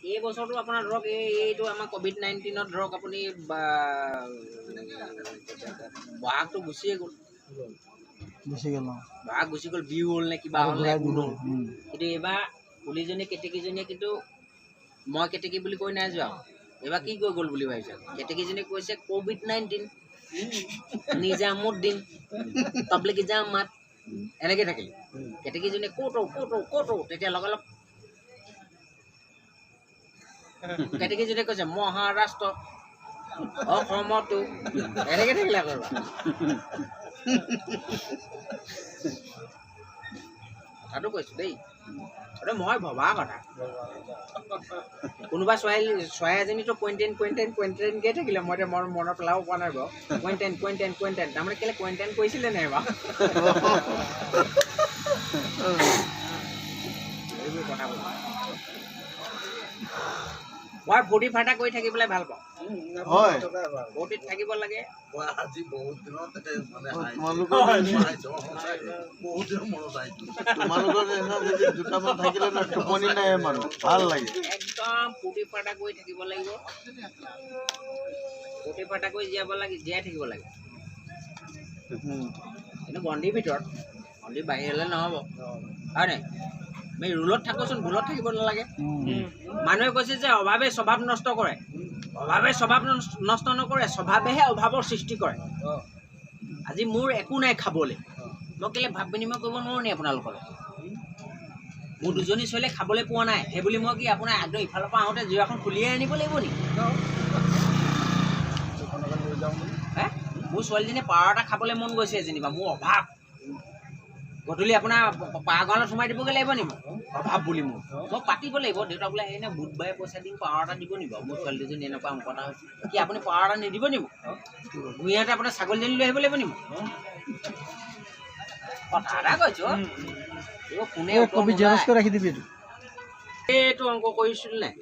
এই বছৰটো আপোনাৰ ধৰক এইটো আমাৰ COVID-19ত ধৰক আপুনি বহাগটো গুচিয়ে গ'ল বহাগ গুচি গ'ল বিহু হ'ল নে কিবা হ'ল নে কিন্তু এইবাৰ পুলিজনী কেতেকীজনীয়ে কিন্তু মই কেতেকী বুলি কৈ নাই যোৱা এইবাৰ কি কৈ গ'ল বুলি ভাবিছে কেতেকীজনীয়ে কৈছে COVID-19 নিজামুদ্দিন তাবলিগি জামাত এনেকৈ থাকিলে কেতেকীজনীয়ে ক'তো তেতিয়া লগে লগ কেতেকীজনীয়ে কৈছে মহাৰাষ্ট্ৰ অসমতো এনেকৈ থাকিলে আকৌ কথাটো কৈছোঁ দেই মই ভবা কথা কোনোবা ছোৱালী এজনীতো কুৱেণ্টাইনকৈ থাকিলে মই এতিয়া মনত পেলাব পৰা নাই বাৰু কুৱেণ্টাইন তাৰমানে কেলৈ কুৱেণ্টাইন কৰিছিলে নাই বাৰু এইবোৰ কথা মই ফূৰ্তি ফাৰ্তা কৰি থাকিবলৈ ভাল পাওঁ ফূৰ্তিত থাকিব লাগে একদম ফূৰ্তি ফাৰ্তা কৰি থাকিব লাগিব ফূৰ্তি ফাৰ্তা কৰি জীয়াই থাকিব লাগে কিন্তু গণ্ডিৰ ভিতৰত গণ্ডিৰ বাহিৰলৈ নহ'ব হয় নাই আমি ৰুলত থাকোচোন ভুলত থাকিব নালাগে মানুহে কৈছে যে অভাৱে স্বভাৱ নষ্ট কৰে অভাৱে স্বভাৱ নষ্ট নকৰে স্বভাৱেহে অভাৱৰ সৃষ্টি কৰে আজি মোৰ একো নাই খাবলৈ মই কেলৈ ভাৱ বিনিময় কৰিব নোৱাৰোঁ নি আপোনালোকৰ মোৰ দুজনী ছোৱালীয়ে খাবলৈ পোৱা নাই সেইবুলি মই কি আপোনাৰ একদম ইফালৰ পৰা আহোঁতে জিৰাখন খুলিয়াই আনিব লাগিব নি মোৰ ছোৱালীজনীয়ে পাৰ এটা খাবলৈ মন গৈছে যেনিবা মোৰ অভাৱ গধূলি আপোনাৰ পাৰগাঁৱত সোমাই দিবগৈ লাগিব নি অভাৱ বুলি মোৰ মই পাতিব লাগিব দেউতাক বোলে সেইনে বুধবাৰে পইচা দিম পাৱাৰ এটা দিব নি বাৰু মোৰ ছোৱালী দুজনী এনেকুৱা কথা হৈছে কি আপুনি পাৱাৰ এটা নিদিব নি মোক ভূঞাতে আপোনাৰ ছাগলীজনী লৈ আহিব লাগিব নি মোক কথা এটা কৈছোঁ কোনে এইটো অংক কৰিছিল নাই